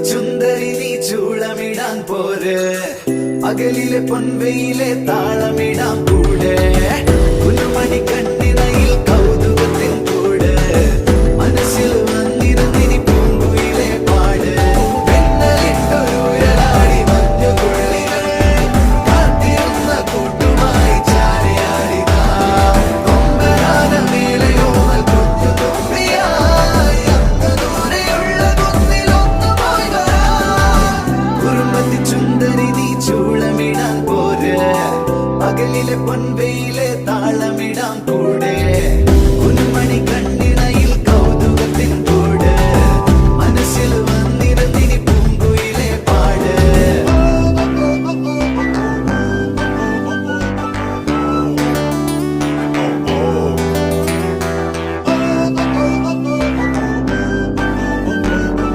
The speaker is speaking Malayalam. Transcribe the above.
ചുന്ദരി നീ ചൂളമിടാൻ പോര് പകലിലെ പൊൻവെയിലെ താളമിടാൻ കൂടെ കുലുമണി കണ്ണിണയിൽ കൗതുകത്തിൻ കൂടെ മനസ്സിൽ വന്നിരുന്നിനി പൂങ്കുയിലെ പാട് പെണ്ണലിട്ടൊരു ഉയരാടി മഞ്ഞുതുള്ളികൾ കാത്തിരുന്ന കൂട്ടുമായി ചാരയാടിതാ കൊമ്പനാന മേലയോമൽ കുഞ്ഞു തുമ്പിയായി അങ്ങ് ദൂരെയുള്ള കുന്നിലൊന്നു പോയി വരാം കുറുമ്പത്തി ചുന്ദരി നീ ചൂളമിടാൻ പോര് പകലിലെ പൊൻവെയിൽ